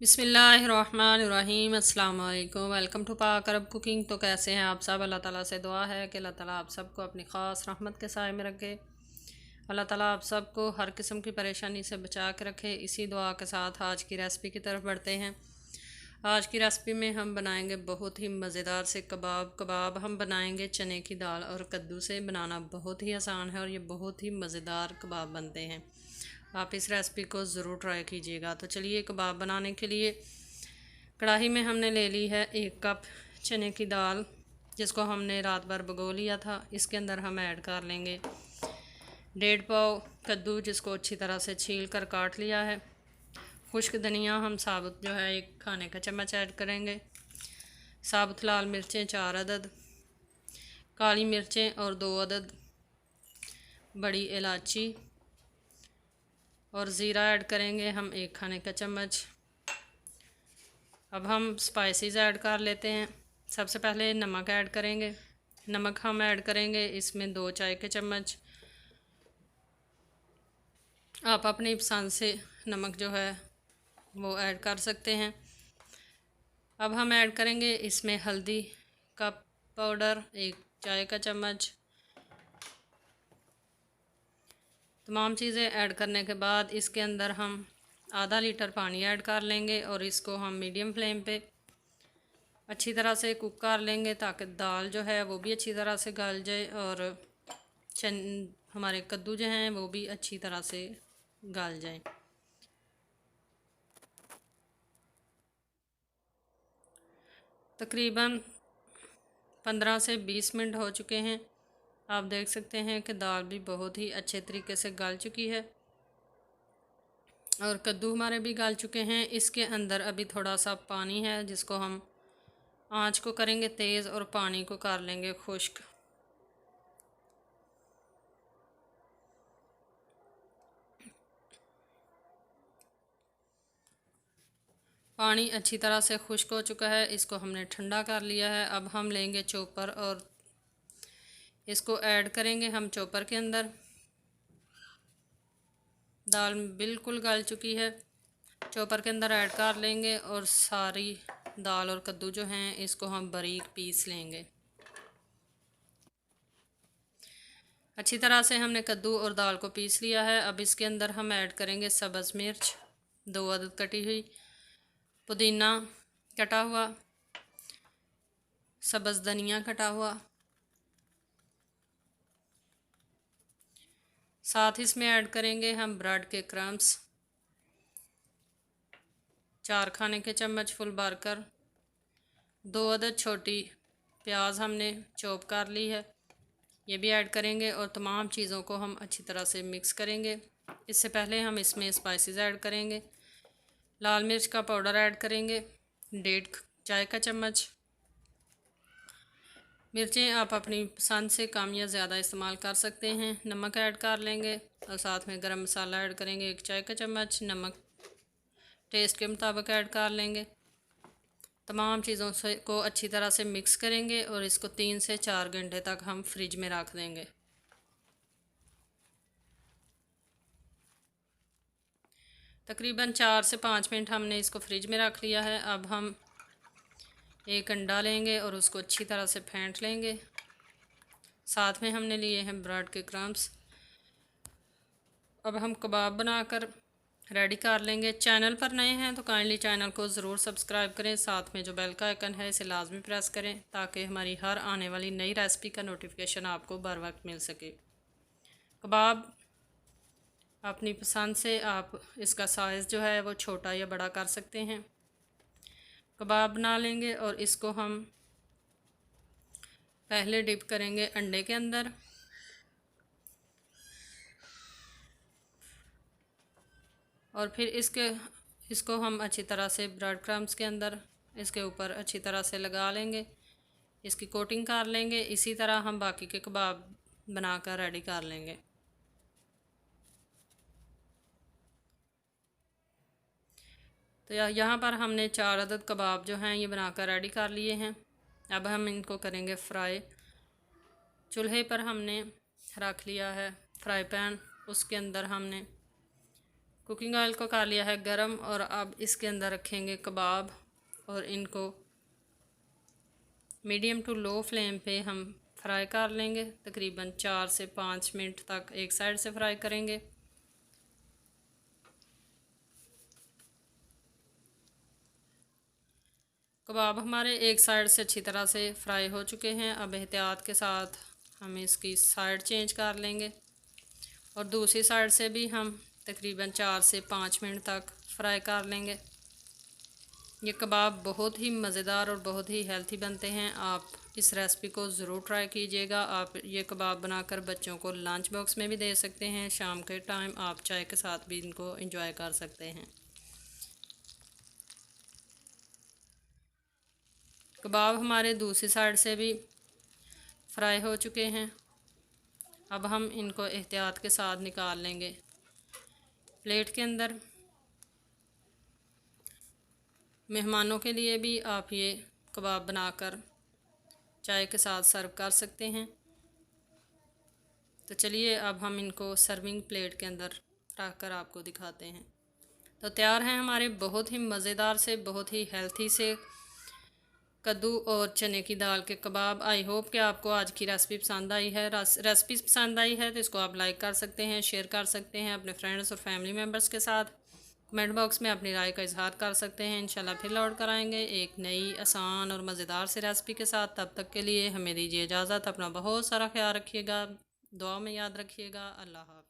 बिस्मिल्लाहिर्रहमानिर्रहीम अस्सलाम वालेकुम। वेलकम टू पाक अरब कुकिंग। तो कैसे हैं आप सब? अल्लाह ताला से दुआ है कि अल्लाह ताला आप सबको अपनी ख़ास रहमत के साए में रखे। अल्लाह ताला आप सबको हर किस्म की परेशानी से बचा के रखे। इसी दुआ के साथ आज की रेसिपी की तरफ बढ़ते हैं। आज की रेसिपी में हम बनाएंगे बहुत ही मज़ेदार से कबाब हम बनाएंगे चने की दाल और कद्दू से। बनाना बहुत ही आसान है और ये बहुत ही मज़ेदार कबाब बनते हैं। आप इस रेसिपी को ज़रूर ट्राई कीजिएगा। तो चलिए, कबाब बनाने के लिए कढ़ाई में हमने ले ली है 1 कप चने की दाल, जिसको हमने रात भर भिगो लिया था। इसके अंदर हम ऐड कर लेंगे 1.5 पाव कद्दू, जिसको अच्छी तरह से छील कर काट लिया है। खुश्क धनिया हम साबुत जो है 1 खाने का चम्मच ऐड करेंगे। साबुत लाल मिर्चें 4 अदद, काली मिर्चें और 2 अदद, बड़ी इलायची और ज़ीरा ऐड करेंगे हम 1 खाने का चम्मच। अब हम स्पाइसेस ऐड कर लेते हैं। सबसे पहले नमक ऐड करेंगे। नमक हम ऐड करेंगे इसमें 2 चाय के चम्मच। आप अपनी पसंद से नमक जो है वो ऐड कर सकते हैं। अब हम ऐड करेंगे इसमें हल्दी का पाउडर 1 चाय का चम्मच। तमाम चीज़ें ऐड करने के बाद इसके अंदर हम आधा लीटर पानी ऐड कर लेंगे और इसको हम मीडियम फ्लेम पे अच्छी तरह से कुक कर लेंगे, ताकि दाल जो है वो भी अच्छी तरह से गल जाए और हमारे कद्दू जो हैं वो भी अच्छी तरह से गल जाएं। तकरीबन 15 से 20 मिनट हो चुके हैं। आप देख सकते हैं कि दाल भी बहुत ही अच्छे तरीके से गल चुकी है और कद्दू हमारे भी गल चुके हैं। इसके अंदर अभी थोड़ा सा पानी है, जिसको हम आंच को करेंगे तेज़ और पानी को कर लेंगे खुश्क। पानी अच्छी तरह से खुश्क हो चुका है, इसको हमने ठंडा कर लिया है। अब हम लेंगे चॉपर और इसको ऐड करेंगे हम चॉपर के अंदर। दाल बिल्कुल गल चुकी है, चॉपर के अंदर ऐड कर लेंगे और सारी दाल और कद्दू जो हैं इसको हम बारीक पीस लेंगे। अच्छी तरह से हमने कद्दू और दाल को पीस लिया है। अब इसके अंदर हम ऐड करेंगे सब्ज़ मिर्च 2 अदद कटी हुई, पुदीना कटा हुआ, सब्ज़ धनिया कटा हुआ, साथ ही इसमें ऐड करेंगे हम ब्रेड के क्रम्स 4 खाने के चम्मच फुल भरकर। 2 अदद छोटी प्याज हमने चॉप कर ली है, ये भी ऐड करेंगे और तमाम चीज़ों को हम अच्छी तरह से मिक्स करेंगे। इससे पहले हम इसमें स्पाइसेस ऐड करेंगे। लाल मिर्च का पाउडर ऐड करेंगे 1.5 चाय का चम्मच। मिर्चें आप अपनी पसंद से कम या ज़्यादा इस्तेमाल कर सकते हैं। नमक ऐड कर लेंगे और साथ में गरम मसाला ऐड करेंगे 1 चाय का चम्मच। नमक टेस्ट के मुताबिक ऐड कर लेंगे। तमाम चीज़ों से को अच्छी तरह से मिक्स करेंगे और इसको 3 से 4 घंटे तक हम फ्रिज में रख देंगे। तकरीबन 4 से 5 मिनट हमने इसको फ्रिज में रख लिया है। अब हम 1 अंडा लेंगे और उसको अच्छी तरह से फेंट लेंगे। साथ में हमने लिए हैं ब्रेड के क्रम्स। अब हम कबाब बनाकर रेडी कर लेंगे। चैनल पर नए हैं तो काइंडली चैनल को ज़रूर सब्सक्राइब करें। साथ में जो बेल का आइकन है इसे लाजमी प्रेस करें, ताकि हमारी हर आने वाली नई रेसिपी का नोटिफिकेशन आपको बर वक्त मिल सके। कबाब अपनी पसंद से आप इसका साइज़ जो है वो छोटा या बड़ा कर सकते हैं। कबाब बना लेंगे और इसको हम पहले डिप करेंगे अंडे के अंदर। और फिर इसको हम अच्छी तरह से ब्रेड क्रम्स के अंदर इसके ऊपर अच्छी तरह से लगा लेंगे, इसकी कोटिंग कर लेंगे। इसी तरह हम बाकी के कबाब बनाकर रेडी कर लेंगे। तो यहाँ पर हमने 4 अदद कबाब जो हैं ये बनाकर रेडी कर लिए हैं। अब हम इनको करेंगे फ्राई। चूल्हे पर हमने रख लिया है फ्राई पैन, उसके अंदर हमने कुकिंग ऑयल को कर लिया है गरम और अब इसके अंदर रखेंगे कबाब और इनको मीडियम टू लो फ्लेम पे हम फ्राई कर लेंगे। तकरीबन 4 से 5 मिनट तक एक साइड से फ्राई करेंगे। कबाब हमारे एक साइड से अच्छी तरह से फ्राई हो चुके हैं। अब एहतियात के साथ हम इसकी साइड चेंज कर लेंगे और दूसरी साइड से भी हम तकरीबन 4 से 5 मिनट तक फ्राई कर लेंगे। ये कबाब बहुत ही मज़ेदार और बहुत ही हेल्थी बनते हैं। आप इस रेसिपी को ज़रूर ट्राई कीजिएगा। आप ये कबाब बनाकर बच्चों को लंच बॉक्स में भी दे सकते हैं। शाम के टाइम आप चाय के साथ भी इनको एंजॉय कर सकते हैं। कबाब हमारे दूसरी साइड से भी फ्राई हो चुके हैं। अब हम इनको एहतियात के साथ निकाल लेंगे प्लेट के अंदर। मेहमानों के लिए भी आप ये कबाब बनाकर चाय के साथ सर्व कर सकते हैं। तो चलिए अब हम इनको सर्विंग प्लेट के अंदर रख कर आपको दिखाते हैं। तो तैयार हैं हमारे बहुत ही मज़ेदार से बहुत ही हेल्थी से कद्दू और चने की दाल के कबाब। आई होप कि आपको आज की रेसिपी पसंद आई है। रेसिपी पसंद आई है तो इसको आप लाइक कर सकते हैं, शेयर कर सकते हैं अपने फ्रेंड्स और फैमिली मेम्बर्स के साथ। कमेंट बॉक्स में अपनी राय का इजहार कर सकते हैं। इंशाल्लाह फिर लौट कर आएंगे एक नई आसान और मज़ेदार से रेसिपी के साथ। तब तक के लिए हमें दीजिए इजाज़त। अपना बहुत सारा ख्याल रखिएगा, दुआ में याद रखिएगा। अल्लाह हाफ़िज़।